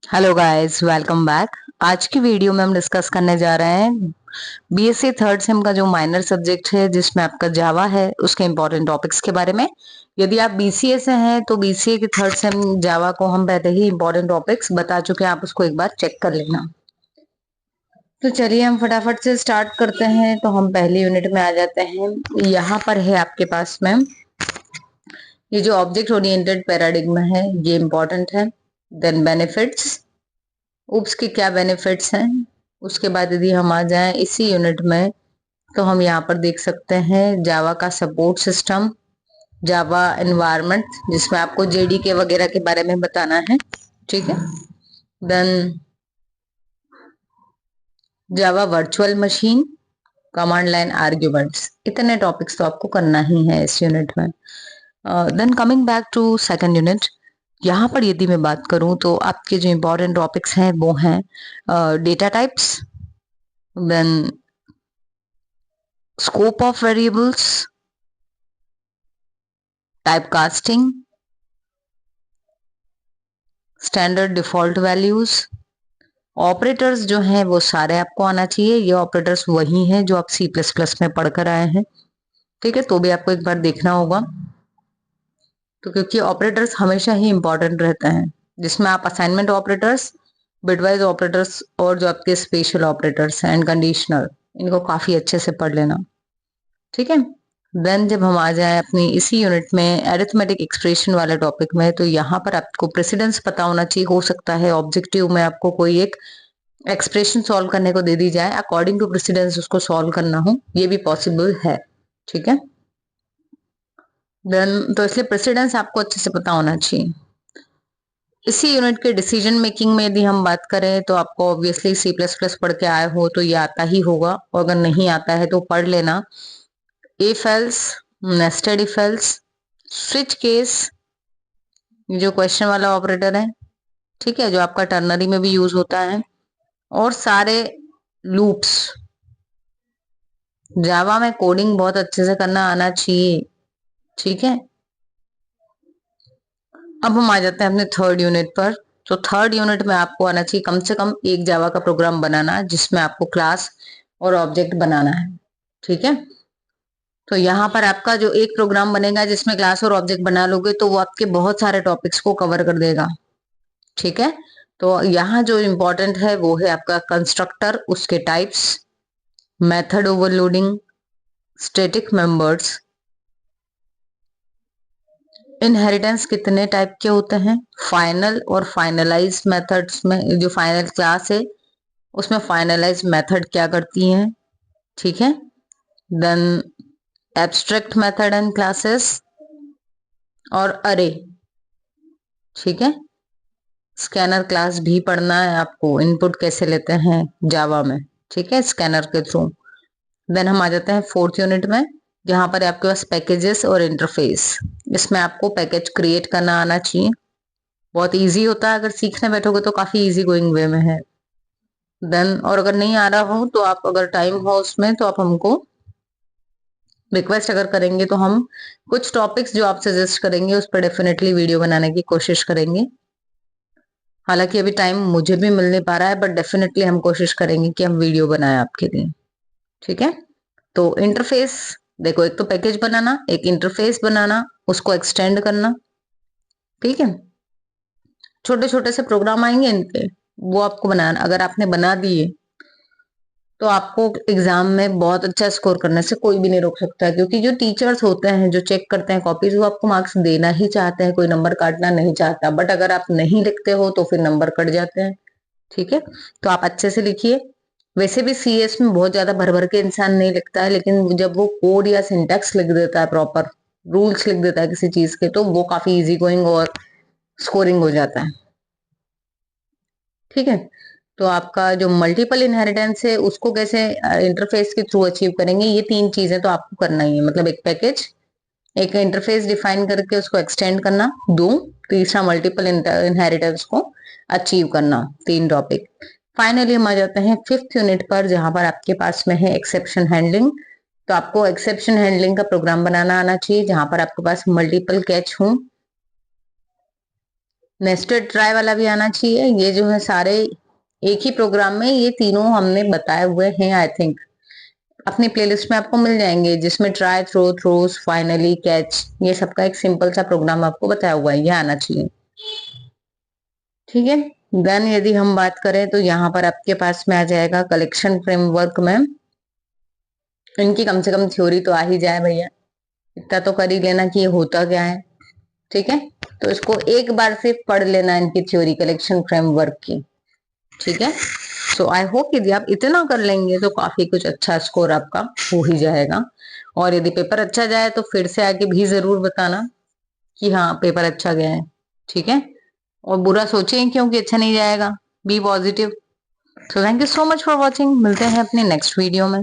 Hello guys, welcome back. आज की video में हम डिस्कस करने जा रहे हैं बीएससी थर्ड सेम का जो माइनर सब्जेक्ट है जिसमें आपका जावा है उसके इंपॉर्टेंट टॉपिक्स के बारे में। यदि आप बीसीए से हैं तो बीसीए के थर्ड सेम जावा को हम पहले ही इंपॉर्टेंट टॉपिक्स बता चुके हैं, आप उसको एक बार चेक कर लेना। तो चलिए हम फटाफट से स्टार्ट करते हैं। तो हम पहली यूनिट में आ जाते हैं। यहाँ पर है आपके पास में ये जो ऑब्जेक्ट ओरिएंटेड पैराडिग्मा है, ये इंपॉर्टेंट है। देन बेनिफिट्स, उप्स के क्या बेनिफिट्स हैं। उसके बाद यदि हम आ जाएं इसी यूनिट में तो हम यहाँ पर देख सकते हैं जावा का सपोर्ट सिस्टम, जावा एनवायरनमेंट जिसमें आपको जेडीके वगैरह के बारे में बताना है, ठीक है। Then Java virtual machine, command line arguments, इतने टॉपिक्स तो आपको करना ही है इस यूनिट में। Then coming back to second unit, यहाँ पर यदि मैं बात करूं तो आपके जो इम्पोर्टेंट टॉपिक्स हैं वो हैं data types, then scope of variables, typecasting, standard default values, operators जो हैं वो सारे आपको आना चाहिए। ये ऑपरेटर्स वही हैं जो आप सी प्लस प्लस में पढ़कर आए हैं, ठीक है। तो भी आपको एक बार देखना होगा, तो क्योंकि ऑपरेटर्स हमेशा ही इंपॉर्टेंट रहते हैं, जिसमें आप असाइनमेंट ऑपरेटर्स, बिटवाइज ऑपरेटर्स और जो आपके स्पेशल ऑपरेटर्स हैं एंड कंडीशनल, इनको काफी अच्छे से पढ़ लेना, ठीक है। देन जब हम आ जाए अपनी इसी यूनिट में अरिथमेटिक एक्सप्रेशन वाले टॉपिक में, तो यहाँ पर आपको प्रेसिडेंस पता होना चाहिए। हो सकता है ऑब्जेक्टिव में आपको कोई एक एक्सप्रेशन सॉल्व करने को दे दी जाए, अकॉर्डिंग टू प्रेसिडेंस उसको सॉल्व करना हो, ये भी पॉसिबल है, ठीक है। देन तो इसलिए प्रेसिडेंस आपको अच्छे से पता होना चाहिए। इसी यूनिट के डिसीजन मेकिंग में यदि हम बात करें तो आपको ऑब्वियसली सी प्लस प्लस पढ़ के आए हो तो ये आता ही होगा, और अगर नहीं आता है तो पढ़ लेना। If else, nested if else, switch case, जो क्वेश्चन वाला ऑपरेटर है, ठीक है, जो आपका टर्नरी में भी यूज होता है, और सारे लूप्स। जावा में कोडिंग बहुत अच्छे से करना आना चाहिए, ठीक है। अब हम आ जाते हैं अपने थर्ड यूनिट पर। तो थर्ड यूनिट में आपको आना चाहिए कम से कम एक जावा का प्रोग्राम बनाना जिसमें आपको क्लास और ऑब्जेक्ट बनाना है, ठीक है। तो यहाँ पर आपका जो एक प्रोग्राम बनेगा जिसमें क्लास और ऑब्जेक्ट बना लोगे तो वो आपके बहुत सारे टॉपिक्स को कवर कर देगा, ठीक है। तो यहाँ जो इम्पोर्टेंट है वो है आपका कंस्ट्रक्टर, उसके types, method overloading, static members, inheritance कितने टाइप के होते हैं, फाइनल और फाइनलाइज मेथड्स में जो फाइनल क्लास है उसमें फाइनलाइज मेथड क्या करती हैं, ठीक है। Then abstract method and classes और अरे, ठीक है। स्कैनर क्लास भी पढ़ना है आपको, इनपुट कैसे लेते हैं जावा में, ठीक है, स्कैनर के थ्रू। देन हम आ जाते हैं फोर्थ यूनिट में, जहां पर आपके पास पैकेजेस और इंटरफेस। इसमें आपको पैकेज क्रिएट करना आना चाहिए, बहुत इजी होता है, अगर सीखने बैठोगे तो काफी इजी गोइंग वे में है। देन और अगर नहीं आ रहा हो तो आप, अगर टाइम हो उसमें, तो आप हमको रिक्वेस्ट अगर करेंगे तो हम कुछ टॉपिक्स जो आप सजेस्ट करेंगे उस पर डेफिनेटली वीडियो बनाने की कोशिश करेंगे। हालांकि अभी टाइम मुझे भी मिल नहीं पा रहा है, बट डेफिनेटली हम कोशिश करेंगे कि हम वीडियो बनाए आपके लिए, ठीक है। तो इंटरफेस, देखो, एक तो पैकेज बनाना, एक इंटरफेस बनाना, उसको एक्सटेंड करना, ठीक है। छोटे छोटे से प्रोग्राम आएंगे इनके, वो आपको बनाना। अगर आपने बना दिए तो आपको एग्जाम में बहुत अच्छा स्कोर करने से कोई भी नहीं रोक सकता, क्योंकि जो टीचर्स होते हैं जो चेक करते हैं कॉपीज, वो आपको मार्क्स देना ही चाहते हैं, कोई नंबर काटना नहीं चाहता। बट अगर आप नहीं लिखते हो तो फिर नंबर कट जाते हैं, ठीक है। तो आप अच्छे से लिखिए। वैसे भी सीएस में बहुत ज्यादा भर भर के इंसान नहीं लिखता है, लेकिन जब वो कोड या सिंटैक्स लिख देता है, प्रॉपर रूल्स लिख देता है किसी चीज के, तो वो काफी इजी गोइंग और स्कोरिंग हो जाता है, ठीक है। तो आपका जो मल्टीपल इनहेरिटेंस है उसको कैसे इंटरफेस के थ्रू अचीव करेंगे, ये तीन चीजें तो आपको करना ही है। मतलब एक पैकेज, एक इंटरफेस डिफाइन करके उसको एक्सटेंड करना, दो, तीसरा मल्टीपल इनहेरिटेंस को अचीव करना, तीन टॉपिक। फाइनली हम आ जाते हैं फिफ्थ यूनिट पर, जहां पर आपके पास में है एक्सेप्शन हैंडलिंग। तो आपको एक्सेप्शन हैंडलिंग का प्रोग्राम बनाना आना चाहिए, जहां पर आपके पास मल्टीपल कैच हो, नेस्टेड ट्राई वाला भी आना चाहिए। ये जो है सारे एक ही प्रोग्राम में ये तीनों हमने बताए हुए हैं। आई थिंक अपनी प्लेलिस्ट में आपको मिल जाएंगे, जिसमें try, throw, throws, finally, catch, ये सबका एक सिंपल सा प्रोग्राम आपको बताया हुआ है, ये आना चाहिए। ठीक है। देन यदि हम बात करें तो यहाँ पर आपके पास में आ जाएगा कलेक्शन फ्रेमवर्क में। इनकी कम से कम थ्योरी तो आ ही जाए भैया, इतना तो कर ही लेना कि ये होता क्या है। ठीक है, तो इसको एक बार से पढ़ लेना, इनकी थ्योरी कलेक्शन फ्रेमवर्क की। ठीक है, सो आई होप यदि आप इतना कर लेंगे तो काफी कुछ अच्छा स्कोर आपका हो ही जाएगा। और यदि पेपर अच्छा जाए तो फिर से आके भी जरूर बताना कि हाँ पेपर अच्छा गया है। ठीक है, और बुरा सोचें क्योंकि अच्छा नहीं जाएगा, be positive. So thank you so much for watching, मिलते हैं अपने नेक्स्ट वीडियो में।